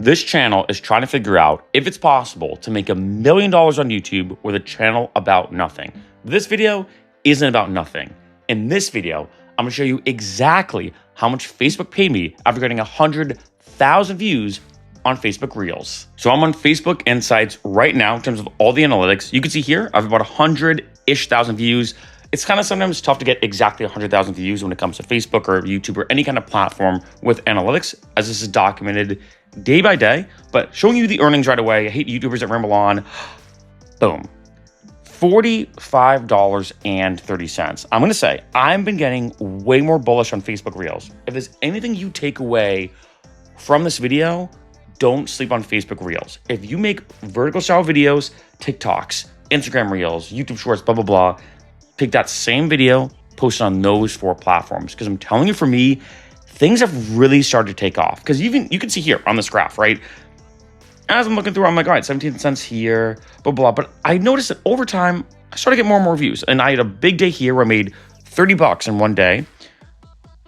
This channel is trying to figure out if it's possible to make $1 million on YouTube with a channel about nothing. This video isn't about nothing. In this video, I'm gonna show you exactly how much Facebook paid me after getting 100,000 views on Facebook Reels. So I'm on Facebook Insights right now in terms of all the analytics. You can see here, I have about 100-ish thousand views. It's kind of sometimes tough to get exactly 100,000 views when it comes to Facebook or YouTube or any kind of platform with analytics, as this is documented day by day, but showing you the earnings right away. I hate YouTubers that ramble on. Boom. $45.30. I'm going to say I've been getting way more bullish on Facebook Reels. If there's anything you take away from this video, don't sleep on Facebook Reels. If you make vertical style videos, TikToks, Instagram Reels, YouTube Shorts, blah, blah, blah, take that same video, post it on those 4 platforms. Because I'm telling you, for me, things have really started to take off. Because even you can see here on this graph, right? As I'm looking through, I'm like, all right, 17 cents here, blah, blah. But I noticed that over time, I started to get more and more views. And I had a big day here where I made 30 bucks in one day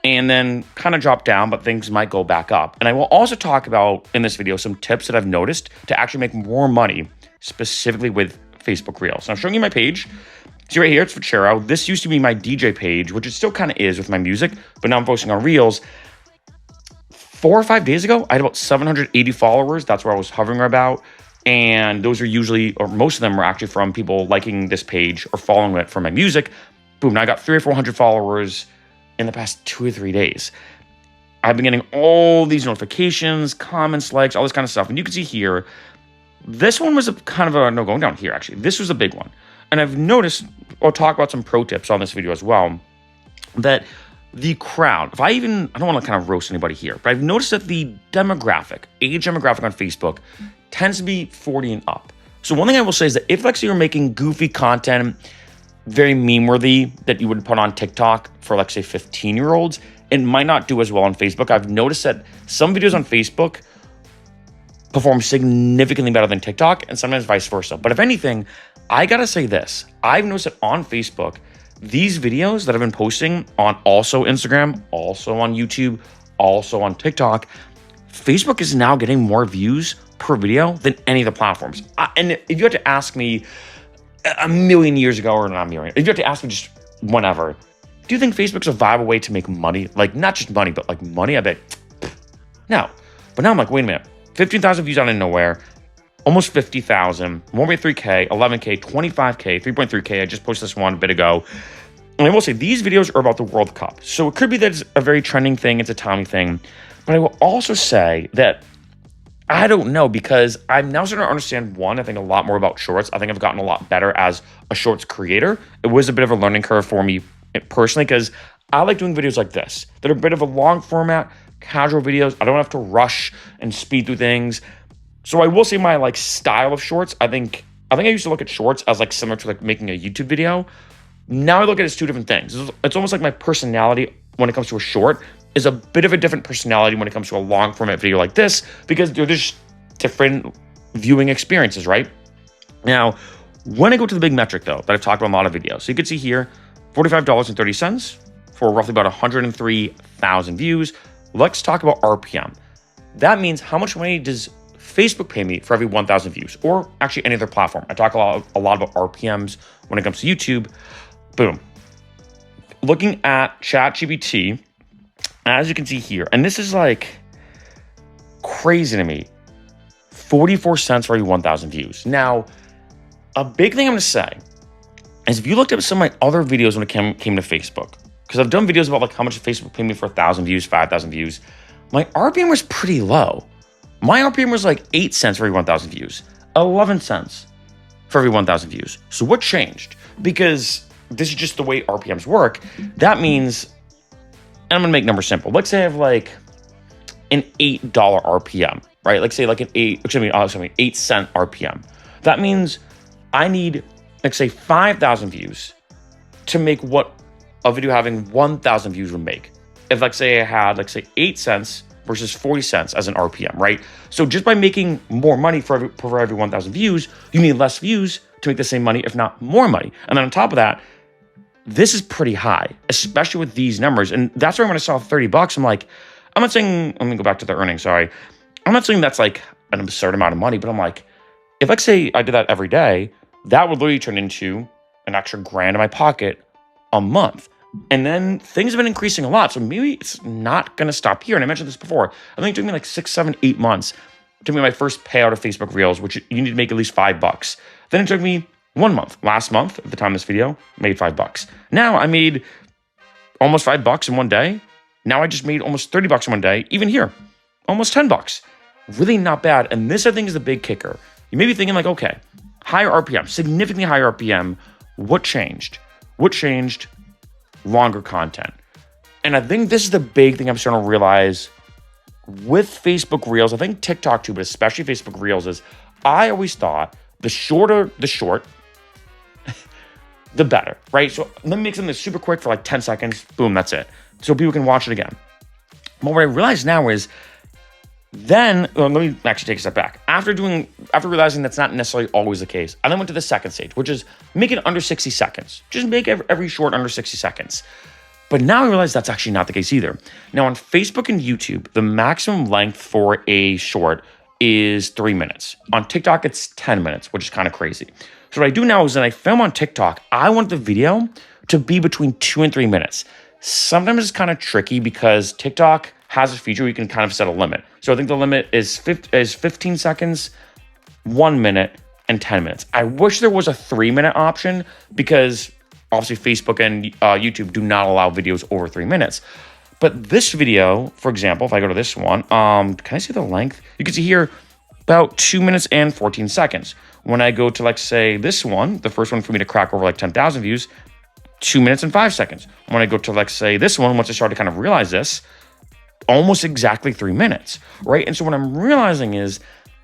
and then kind of dropped down, but things might go back up. And I will also talk about in this video some tips that I've noticed to actually make more money, specifically with Facebook Reels. So I'm showing you my page. See right here, it's Vachero. This used to be my DJ page, which it still kind of is with my music, but now I'm focusing on Reels. 4 or 5 days ago, I had about 780 followers. That's where I was hovering about. And those are usually, or most of them were actually from people liking this page or following it for my music. Boom, now I got 300 or 400 followers in the past 2 or 3 days. I've been getting all these notifications, comments, likes, all this kind of stuff. And you can see here, this one was going down here actually. This was a big one. And I've noticed, I'll talk about some pro tips on this video as well, that the crowd, I don't want to kind of roast anybody here, but I've noticed that the age demographic on Facebook tends to be 40 and up. So one thing I will say is that if you're making goofy content, very meme-worthy that you would put on TikTok for, like, say, 15-year-olds, it might not do as well on Facebook. I've noticed that some videos on Facebook perform significantly better than TikTok, and sometimes vice versa. But if anything, I gotta say this. I've noticed that on Facebook, these videos that I've been posting on also Instagram, also on YouTube, also on TikTok, Facebook is now getting more views per video than any of the platforms. And if you had to ask me a million years ago, or not a million, if you had to ask me just whenever, do you think Facebook's a viable way to make money? Like, not just money, but like money? I bet, no. But now I'm like, wait a minute. 15,000 views out of nowhere, almost 50,000, 1.3K, 11K, 25K, 3.3K. I just posted this one a bit ago. And I will say, these videos are about the World Cup. So it could be that it's a very trending thing, it's a timing thing. But I will also say that I don't know, because I'm now starting to understand, one, I think a lot more about shorts. I think I've gotten a lot better as a shorts creator. It was a bit of a learning curve for me personally, because I like doing videos like this that are a bit of a long format, casual videos. I don't have to rush and speed through things. So I will say my style of shorts, I think I used to look at shorts as similar to making a YouTube video. Now I look at it as 2 different things. It's almost like my personality when it comes to a short is a bit of a different personality when it comes to a long format video like this, because they're just different viewing experiences, right? Now, when I go to the big metric though, that I've talked about in a lot of videos, so you can see here, $45.30 for roughly about 103,000 views. Let's talk about RPM. That means how much money does Facebook pay me for every 1,000 views, or actually any other platform. I talk a lot about RPMs when it comes to YouTube. Boom. Looking at ChatGPT, as you can see here, and this is crazy to me, 44 cents for every 1,000 views. Now, a big thing I'm going to say is if you looked at some of my other videos when it came to Facebook, because I've done videos about how much Facebook paid me for 1,000 views, 5,000 views, my RPM was pretty low. My RPM was 8 cents for every 1,000 views, 11 cents for every 1,000 views. So what changed? Because this is just the way RPMs work. That means, and I'm gonna make numbers simple. Let's say I have an $8 RPM, right? Like say an 8 cent RPM. That means I need, say 5,000 views to make what a video having 1,000 views would make. If say I had 8 cents versus 40 cents as an RPM, right? So just by making more money for every 1,000 views, you need less views to make the same money, if not more money. And then on top of that, this is pretty high, especially with these numbers. And that's where when I saw 30 bucks, I'm not saying, let me go back to the earnings, sorry. I'm not saying that's like an absurd amount of money, but I'm like, if like say I did that every day, that would literally turn into an extra grand in my pocket a month. And then things have been increasing a lot. So maybe it's not going to stop here. And I mentioned this before. I think it took me like 6, 7, 8 months to make my first payout of Facebook Reels, which you need to make at least $5. Then it took me 1 month. Last month, at the time of this video, made $5. Now I made almost $5 in one day. Now I just made almost $30 in one day. Even here, almost $10. Really not bad. And this, I think, is the big kicker. You may be thinking like, okay, higher RPM, significantly higher RPM. What changed? What changed? Longer content. And I think this is the big thing I'm starting to realize with Facebook Reels. I think TikTok too, but especially Facebook Reels, is I always thought the shorter the short, the better, right? So let me make something that's super quick for like 10 seconds. Boom, that's it. So people can watch it again. But what I realize now is then, let me actually take a step back. After realizing that's not necessarily always the case, I then went to the second stage, which is make it under 60 seconds. Just make every short under 60 seconds. But now I realize that's actually not the case either. Now on Facebook and YouTube, the maximum length for a short is 3 minutes. On TikTok, it's 10 minutes, which is kind of crazy. So what I do now is that I film on TikTok, I want the video to be between 2 and 3 minutes. Sometimes it's kind of tricky because TikTok has a feature where you can kind of set a limit. So I think the limit is 15 seconds, 1 minute, and 10 minutes. I wish there was a 3-minute option because obviously Facebook and YouTube do not allow videos over 3 minutes. But this video, for example, if I go to this one, can I see the length? You can see here about 2 minutes and 14 seconds. When I go to like say this one, the first one for me to crack over like 10,000 views, 2 minutes and 5 seconds. When I go to like say this one, once I started to kind of realize this, almost exactly 3 minutes, right? And so what I'm realizing is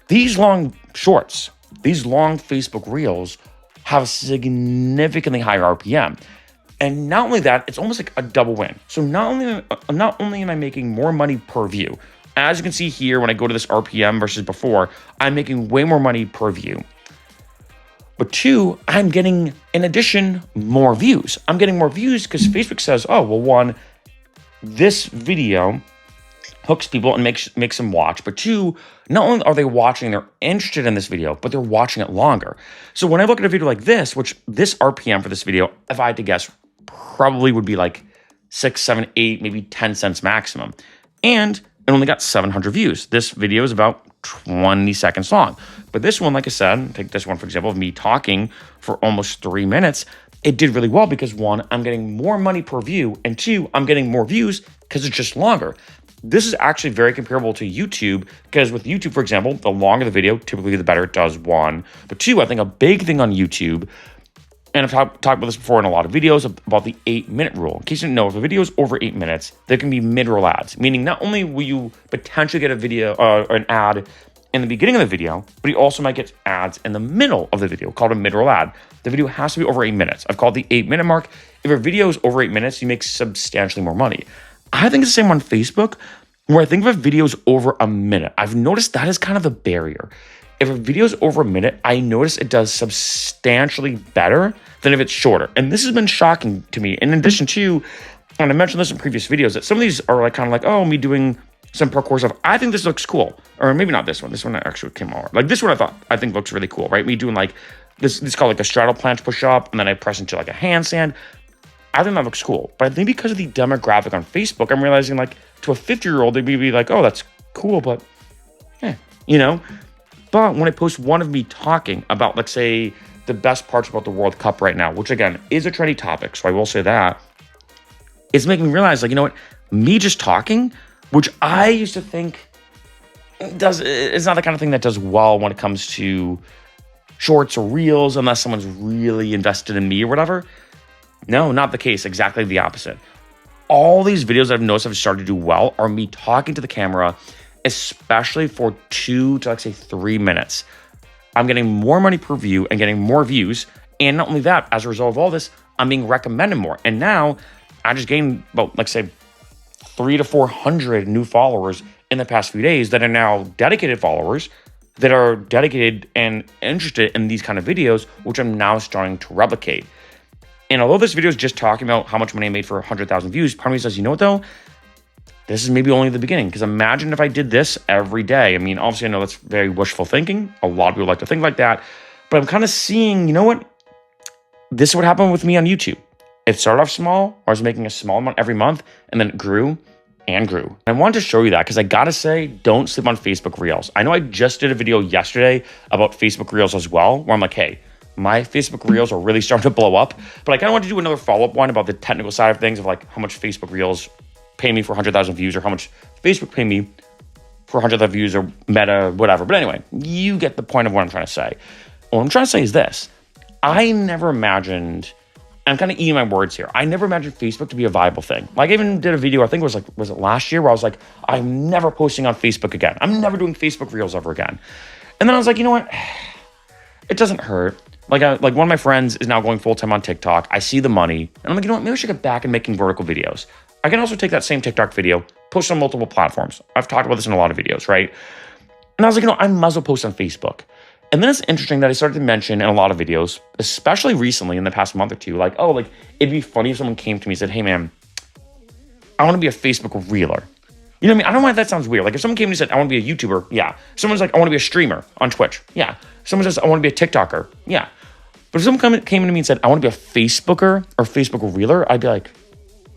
these long shorts, these long Facebook Reels have significantly higher RPM. And not only that, it's almost like a double win. So not only am I making more money per view, as you can see here, when I go to this RPM versus before, I'm making way more money per view. But two, I'm getting, in addition, more views. I'm getting more views because Facebook says, oh, well, one, this video hooks people and makes them watch. But two, not only are they watching, they're interested in this video, but they're watching it longer. So when I look at a video like this, which this RPM for this video, if I had to guess, probably would be like 6, 7, 8, maybe 10 cents maximum. And it only got 700 views. This video is about 20 seconds long. But this one, like I said, take this one, for example, of me talking for almost 3 minutes. It did really well because one, I'm getting more money per view, and two, I'm getting more views because it's just longer. This is actually very comparable to YouTube because with YouTube, for example, the longer the video, typically the better it does, one. But two, I think a big thing on YouTube, and I've talked about this before in a lot of videos, about the 8-minute rule. In case you didn't know, if a video is over 8 minutes, there can be mid-roll ads, meaning not only will you potentially get a video or an ad in the beginning of the video, but you also might get ads in the middle of the video called a mid-roll ad. The video has to be over 8 minutes. I've called the 8-minute mark. If a video is over 8 minutes, you make substantially more money. I think it's the same on Facebook, where I think if a video is over a minute, I've noticed that is kind of the barrier. If a video is over a minute, I notice it does substantially better than if it's shorter. And this has been shocking to me. In addition to, and I mentioned this in previous videos, that some of these are like kind of like, oh, me doing some parkour stuff. I think this looks cool. Or maybe not this one. This one actually came out. Like this one I think looks really cool, right? Me doing like, this is called like a straddle planche push-up, and then I press into like a handstand. I think that looks cool. But I think because of the demographic on Facebook, I'm realizing like to a 50-year-old, they'd be like, oh, that's cool, but you know? But when I post one of me talking about, let's say, the best parts about the World Cup right now, which again is a trendy topic, so I will say that, it's making me realize, like, you know what? Me just talking, which I used to think is not the kind of thing that does well when it comes to shorts or reels, unless someone's really invested in me or whatever. No, not the case. Exactly the opposite. All these videos that I've noticed have started to do well are me talking to the camera, especially for 2 to, like, say, 3 minutes. I'm getting more money per view and getting more views. And not only that, as a result of all this, I'm being recommended more. And now I just gained about, like, say, 300 to 400 new followers in the past few days that are now dedicated followers that are dedicated and interested in these kind of videos, which I'm now starting to replicate. And although this video is just talking about how much money I made for 100,000 views, part of me says, you know what though? this is maybe only the beginning. Because imagine if I did this every day. I mean, obviously, I know that's very wishful thinking. A lot of people like to think like that. But I'm kind of seeing, you know what? This is what happened with me on YouTube. It started off small. I was making a small amount every month, and then it grew and grew. I wanted to show you that because I gotta say, don't sleep on Facebook Reels. I know I just did a video yesterday about Facebook Reels as well, where I'm like, hey, my Facebook Reels are really starting to blow up, but I kind of want to do another follow-up one about the technical side of things of like how much Facebook Reels pay me for 100,000 views or how much Facebook pay me for 100,000 views or Meta, whatever. But anyway, you get the point of what I'm trying to say. What I'm trying to say is this. I never imagined, I'm kind of eating my words here. I never imagined Facebook to be a viable thing. Like I even did a video, I think it was it last year, where I was like, I'm never posting on Facebook again. I'm never doing Facebook Reels ever again. And then I was like, you know what? It doesn't hurt. Like one of my friends is now going full-time on TikTok. I see the money. And I'm like, you know what? Maybe I should get back and making vertical videos. I can also take that same TikTok video, post on multiple platforms. I've talked about this in a lot of videos, right? And I was like, you know, I might as well post on Facebook. And then it's interesting that I started to mention in a lot of videos, especially recently in the past month or two, like, oh, like, it'd be funny if someone came to me and said, hey, man, I want to be a Facebook Reeler. You know what I mean? I don't know why that sounds weird. Like, if someone came to me and said, I want to be a YouTuber, yeah. Someone's like, I want to be a streamer on Twitch, yeah. Someone says, I want to be a TikToker, yeah. But if someone came to me and said, I want to be a Facebooker or Facebook Reeler, I'd be like,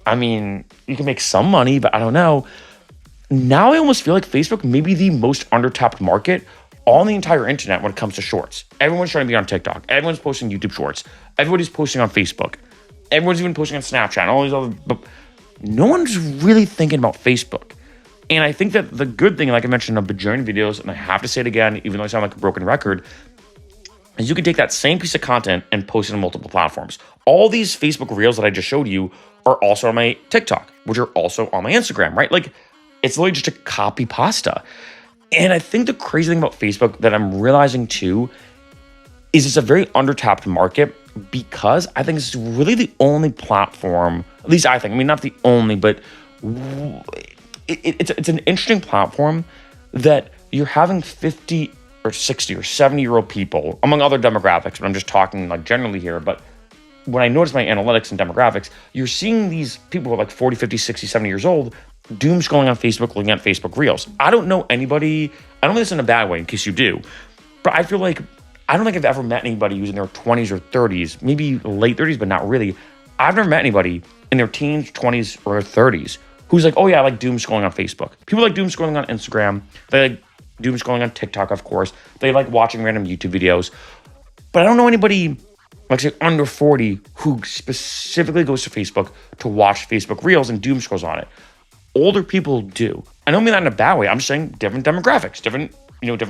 I mean, you can make some money, but I don't know. Now I almost feel like Facebook may be the most undertapped market on the entire internet when it comes to shorts. Everyone's trying to be on TikTok. Everyone's posting YouTube shorts. Everybody's posting on Facebook. Everyone's even posting on Snapchat and all these other, but no one's really thinking about Facebook. And I think that the good thing, like I mentioned in a bajillion videos, and I have to say it again, even though I sound like a broken record, is you can take that same piece of content and post it on multiple platforms. All these Facebook Reels that I just showed you are also on my TikTok, which are also on my Instagram, right? Like, it's literally just a copy pasta. And I think the crazy thing about Facebook that I'm realizing too is it's a very undertapped market because I think it's really the only platform, at least I think, I mean, not the only, but it's an interesting platform that you're having 50 or 60 or 70-year-old people, among other demographics, but I'm just talking like generally here, but when I notice my analytics and demographics, you're seeing these people who are like 40, 50, 60, 70 years old doom scrolling on Facebook, looking at Facebook Reels. I don't know anybody, I don't mean this in a bad way in case you do, but I feel like, I don't think I've ever met anybody who's in their 20s or 30s, maybe late 30s, but not really. I've never met anybody in their teens, 20s, or 30s who's like, oh yeah, I like doom scrolling on Facebook. People like doom scrolling on Instagram. They like doom scrolling on TikTok, of course. They like watching random YouTube videos. But I don't know anybody, like say under 40, who specifically goes to Facebook to watch Facebook Reels and doom scrolls on it. Older people do. I don't mean that in a bad way. I'm just saying different demographics, different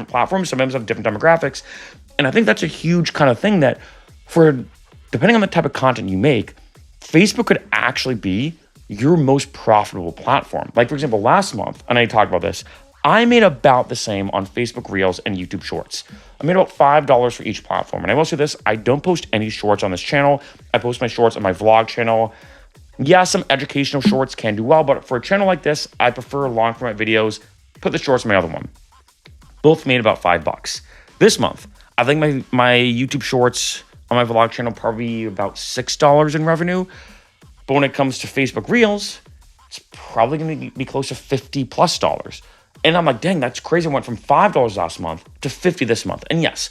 platforms sometimes have different demographics. And I think that's a huge kind of thing that depending on the type of content you make, Facebook could actually be your most profitable platform. Like for example, last month, and I talked about this, I made about the same on Facebook Reels and YouTube Shorts. I made about $5 for each platform. And I will say this, I don't post any shorts on this channel. I post my shorts on my vlog channel. Yeah, some educational shorts can do well, but for a channel like this, I prefer long format videos. Put the shorts on my other one. Both made about $5. This month, I think my YouTube shorts on my vlog channel probably about $6 in revenue. But when it comes to Facebook Reels, it's probably going to be close to $50+. And I'm like, dang, that's crazy. I went from $5 last month to $50 this month. And yes,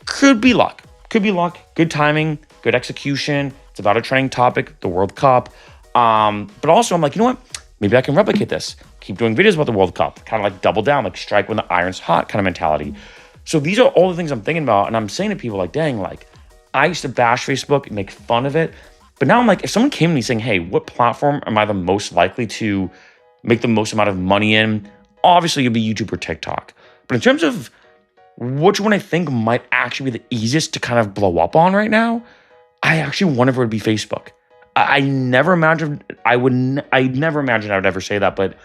could be luck. Could be luck. Good timing, good execution. It's about a trending topic, the World Cup. But also I'm like, you know what? Maybe I can replicate this. Keep doing videos about the World Cup. Kind of like double down, like strike when the iron's hot kind of mentality. So these are all the things I'm thinking about. And I'm saying to people like, dang, like I used to bash Facebook and make fun of it. But now I'm like, if someone came to me saying, hey, what platform am I the most likely to make the most amount of money in? Obviously, it'll be YouTube or TikTok. But in terms of which one I think might actually be the easiest to kind of blow up on right now, I actually wonder if it would be Facebook. I never imagined I would ever say that. But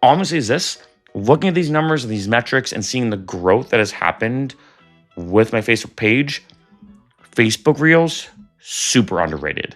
honestly, is this, looking at these numbers and these metrics and seeing the growth that has happened with my Facebook page, Facebook Reels, super underrated.